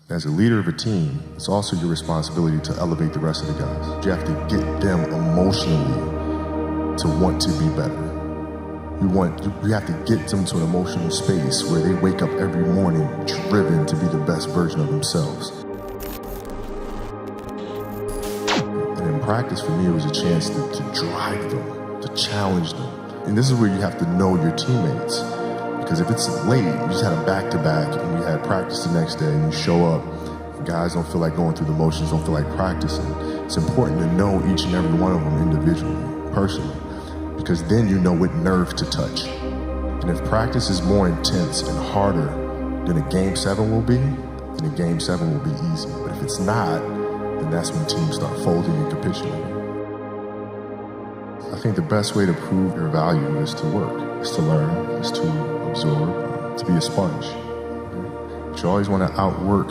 As a leader of a team, it's also your responsibility to elevate the rest of the guys. You have to get them emotionally to want to be better. You have to get them to an emotional space where they wake up every morning driven to be the best version of themselves. And in practice, for me, it was a chance to drive them, to challenge them. And this is where you have to know your teammates. Because if it's late, you just had a back-to-back and you had practice the next day and you show up, and guys don't feel like going through the motions, don't feel like practicing. It's important to know each and every one of them individually, personally, because then you know what nerve to touch. And if practice is more intense and harder than a Game 7 will be, then a Game 7 will be easy. But if it's not, then that's when teams start folding and capitulating. I think the best way to prove your value is to work, is to learn, is to absorb, to be a sponge. But you always want to outwork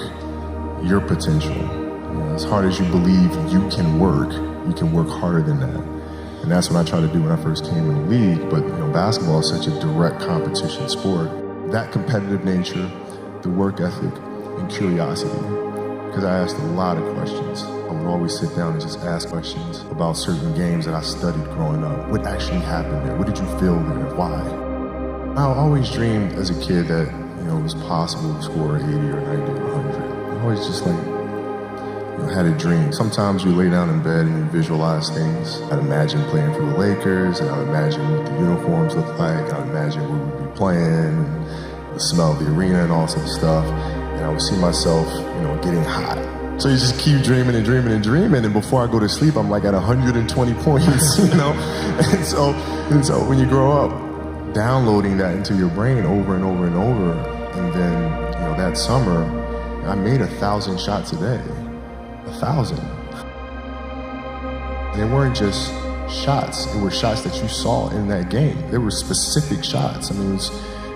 your potential. As hard as you believe you can work harder than that. And that's what I tried to do when I first came in the league. But basketball is such a direct competition sport. That competitive nature, the work ethic, and curiosity. Because I asked a lot of questions. I would always sit down and just ask questions about certain games that I studied growing up. What actually happened there? What did you feel there? Why? I always dreamed as a kid that it was possible to score 80 or 90 or 100. I always just had a dream. Sometimes you lay down in bed and you visualize things. I'd imagine playing for the Lakers, and I'd imagine what the uniforms look like. I'd imagine where we'd be playing, and the smell of the arena and all sorts of stuff. And I would see myself, getting hot. So you just keep dreaming and dreaming and dreaming, and before I go to sleep, I'm like at 120 points, And so when you grow up, downloading that into your brain over and over and over, and then that summer, I made 1,000 shots a day. 1,000. And they weren't just shots; it were shots that you saw in that game. They were specific shots. It was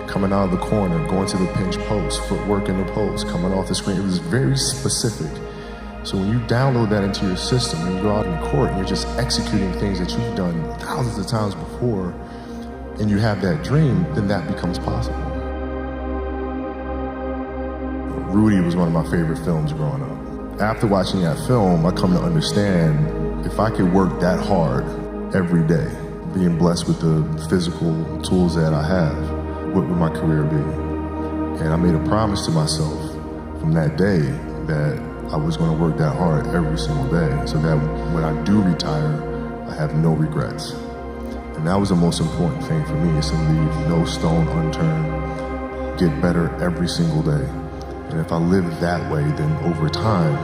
coming out of the corner, going to the pinch post, footwork in the post, coming off the screen. It was very specific. So when you download that into your system and you go out in the court and you're just executing things that you've done thousands of times before, and you have that dream, then that becomes possible. Rudy was one of my favorite films growing up. After watching that film, I come to understand if I could work that hard every day, being blessed with the physical tools that I have, what would my career be? And I made a promise to myself from that day that I was going to work that hard every single day so that when I do retire, I have no regrets. And that was the most important thing for me, is to leave no stone unturned, get better every single day. And if I lived that way, then over time,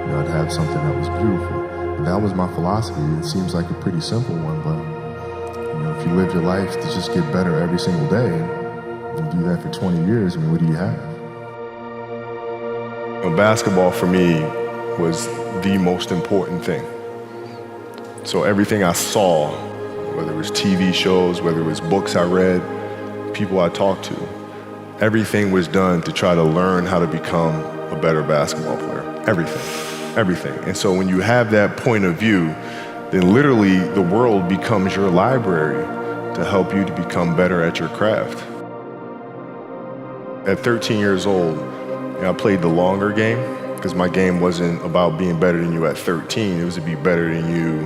I'd have something that was beautiful. And that was my philosophy. It seems like a pretty simple one, but if you live your life to just get better every single day, and do that for 20 years, what do you have? Basketball for me was the most important thing. So everything I saw, whether it was TV shows, whether it was books I read, people I talked to, everything was done to try to learn how to become a better basketball player. Everything. And so when you have that point of view, then literally the world becomes your library to help you to become better at your craft. At 13 years old, I played the longer game because my game wasn't about being better than you at 13. It was to be better than you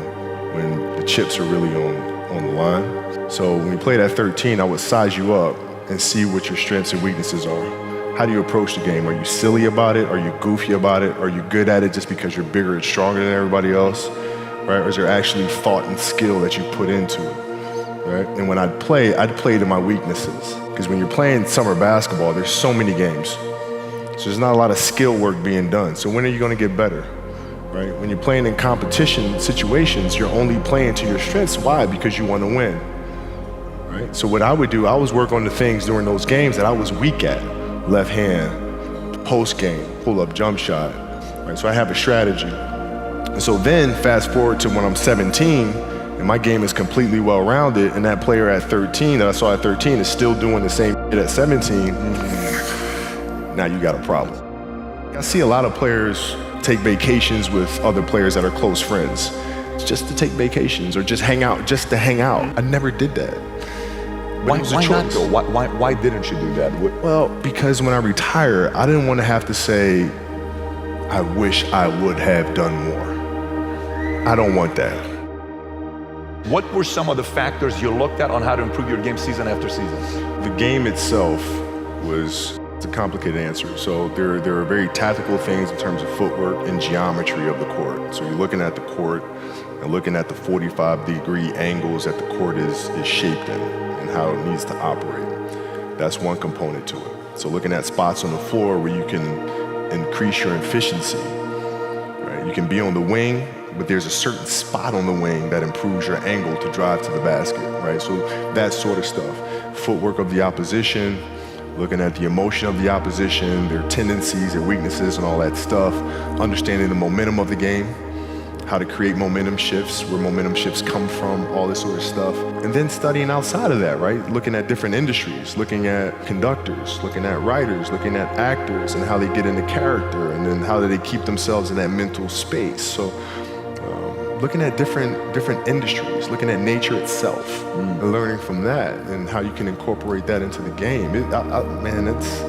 when the chips are really on the line. So when we played at 13, I would size you up and see what your strengths and weaknesses are. How do you approach the game? Are you silly about it? Are you goofy about it? Are you good at it just because you're bigger and stronger than everybody else? Right? Or is there actually thought and skill that you put into it? Right? And when I'd play to my weaknesses. Because when you're playing summer basketball, there's so many games. So there's not a lot of skill work being done. So when are you going to get better? Right? When you're playing in competition situations, you're only playing to your strengths. Why? Because you want to win. Right? So what I would do, I was work on the things during those games that I was weak at. Left hand, post game, pull up jump shot. Right? So I have a strategy. And so then fast forward to when I'm 17 and my game is completely well-rounded, and that player at 13 that I saw at 13 is still doing the same shit at 17, now you got a problem. I see a lot of players take vacations with other players that are close friends. It's just to take vacations or just hang out, just to hang out. I never did that. Why not though? Why didn't you do that? Well, because when I retire, I didn't want to have to say, I wish I would have done more. I don't want that. What were some of the factors you looked at on how to improve your game season after season? The game itself was, it's a complicated answer. So there are very tactical things in terms of footwork and geometry of the court. So you're looking at the court and looking at the 45-degree angles that the court is shaped in and how it needs to operate. That's one component to it. So looking at spots on the floor where you can increase your efficiency, right? You can be on the wing, but there's a certain spot on the wing that improves your angle to drive to the basket, right? So that sort of stuff. Footwork of the opposition, looking at the emotion of the opposition, their tendencies, their weaknesses, and all that stuff. Understanding the momentum of the game, how to create momentum shifts, where momentum shifts come from, all this sort of stuff. And then studying outside of that, right? Looking at different industries, looking at conductors, looking at writers, looking at actors and how they get into character, and then how do they keep themselves in that mental space. So looking at different industries, looking at nature itself, and learning from that and how you can incorporate that into the game. Man, it's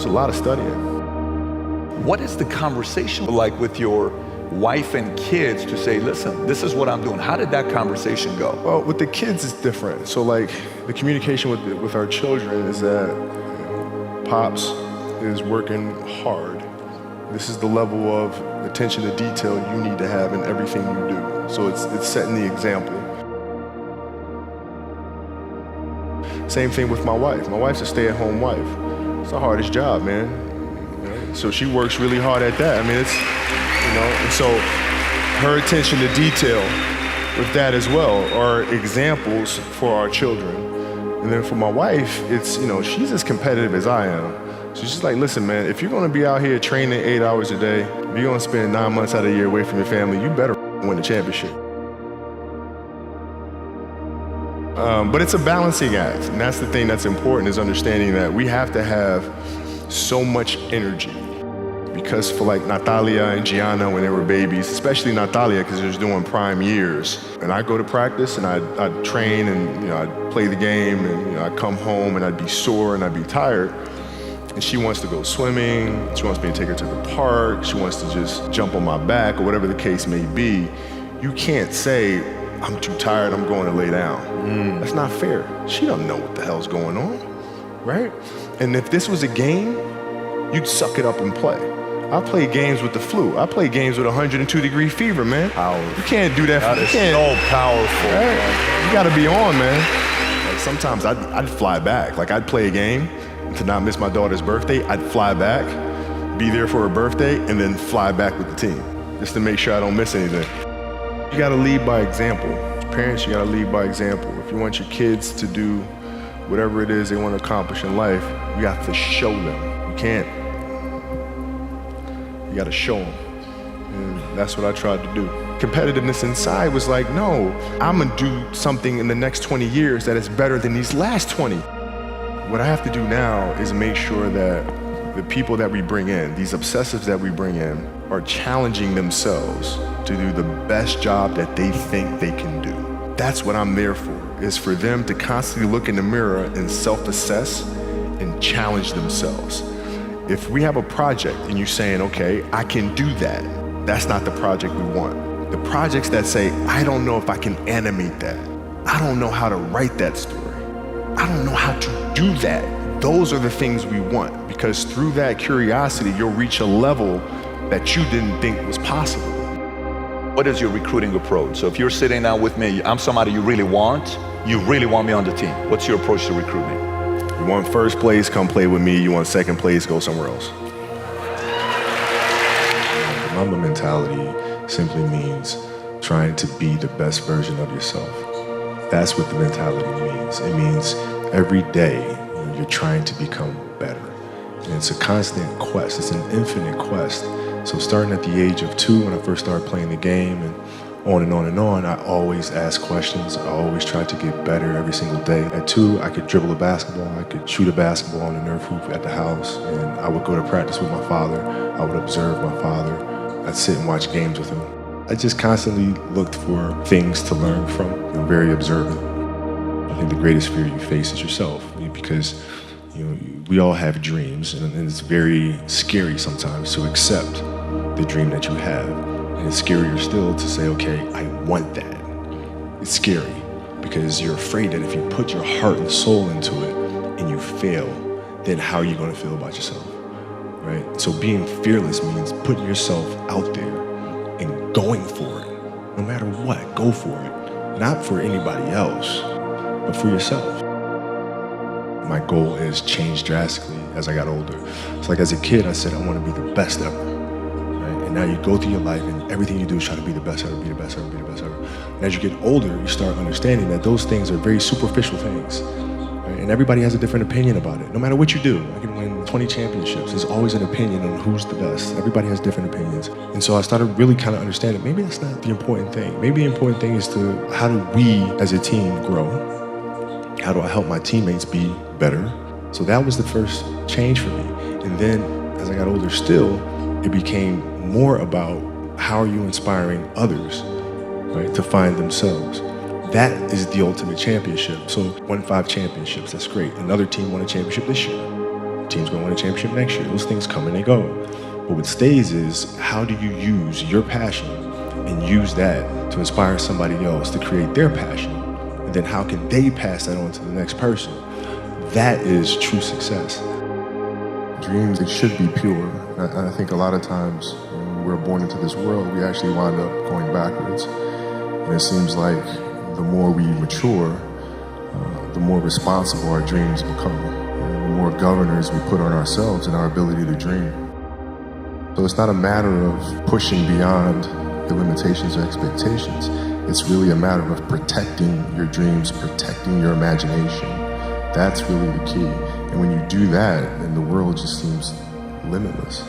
a lot of studying. What is the conversation like with your wife and kids to say, listen, this is what I'm doing? How did that conversation go? Well, with the kids, it's different. So like the communication with our children is that Pops is working hard. This is the level of attention to detail you need to have in everything you do. So it's setting the example. Same thing with my wife. My wife's a stay-at-home wife. It's the hardest job, man. So she works really hard at that. I mean, it's, and so her attention to detail with that as well are examples for our children. And then for my wife, it's, she's as competitive as I am. So she's like, listen, man, if you're gonna be out here training 8 hours a day, if you're gonna spend 9 months out of the year away from your family, you better win the championship. But it's a balancing act, and that's the thing that's important, is understanding that we have to have so much energy. Because for like Natalia and Gianna when they were babies, especially Natalia because they're doing prime years, and I go to practice and I'd train and I'd play the game and I'd come home and I'd be sore and I'd be tired. And she wants to go swimming, she wants me to take her to the park, she wants to just jump on my back or whatever the case may be. You can't say, I'm too tired, I'm going to lay down. That's not fair. She don't know what the hell's going on, right? And if this was a game, you'd suck it up and play. I play games with the flu. I play games with 102-degree fever, man. Powerful. You can't do that. That is so powerful. Right? You gotta be on, man. Like sometimes I'd fly back. Like I'd play a game, to not miss my daughter's birthday, I'd fly back, be there for her birthday, and then fly back with the team, just to make sure I don't miss anything. You gotta lead by example. As parents, you gotta lead by example. If you want your kids to do whatever it is they want to accomplish in life, you have to show them. You gotta show them. And that's what I tried to do. Competitiveness inside was like, no, I'm gonna do something in the next 20 years that is better than these last 20. What I have to do now is make sure that the people that we bring in, these obsessives that we bring in, are challenging themselves to do the best job that they think they can do. That's what I'm there for, is for them to constantly look in the mirror and self-assess and challenge themselves. If we have a project and you're saying, okay, I can do that, that's not the project we want. The projects that say, I don't know if I can animate that. I don't know how to write that story. I don't know how to do that. Those are the things we want, because through that curiosity, you'll reach a level that you didn't think was possible. What is your recruiting approach? So if you're sitting down with me, I'm somebody you really want me on the team. What's your approach to recruiting? You want first place, come play with me. You want second place, go somewhere else. The Mamba mentality simply means trying to be the best version of yourself. That's what the mentality means. It means every day you're trying to become better. And it's a constant quest. It's an infinite quest. So starting at the age of 2, when I first started playing the game, and on and on and on, I always asked questions. I always tried to get better every single day. At 2, I could dribble a basketball. I could shoot a basketball on the Nerf hoop at the house. And I would go to practice with my father. I would observe my father. I'd sit and watch games with him. I just constantly looked for things to learn from. Very observant. I think the greatest fear you face is yourself, because we all have dreams, and it's very scary sometimes to accept the dream that you have. And it's scarier still to say, okay, I want that. It's scary because you're afraid that if you put your heart and soul into it and you fail, then how are you going to feel about yourself, right? So being fearless means putting yourself out there and going for it. No matter what, go for it. Not for anybody else, but for yourself. My goal has changed drastically as I got older. It's like as a kid, I said, I want to be the best ever. Right? And now you go through your life and everything you do is try to be the best ever, be the best ever, be the best ever. And as you get older, you start understanding that those things are very superficial things. Right? And everybody has a different opinion about it. No matter what you do, I can win 20 championships. There's always an opinion on who's the best. Everybody has different opinions. And so I started really kind of understanding maybe that's not the important thing. Maybe the important thing is to how do we as a team grow? How do I help my teammates be better? So that was the first change for me. And then as I got older still, it became more about how are you inspiring others, right, to find themselves. That is the ultimate championship. So won 5 championships, that's great. Another team won a championship this year. Team's gonna win a championship next year. Those things come and they go. But what stays is how do you use your passion and use that to inspire somebody else to create their passion? And then how can they pass that on to the next person? That is true success. Dreams, they should be pure. I think a lot of times when we're born into this world, we actually wind up going backwards. And it seems like the more we mature, the more responsible our dreams become. And the more governors we put on ourselves and our ability to dream. So it's not a matter of pushing beyond your limitations or expectations. It's really a matter of protecting your dreams, protecting your imagination. That's really the key. And when you do that, then the world just seems limitless.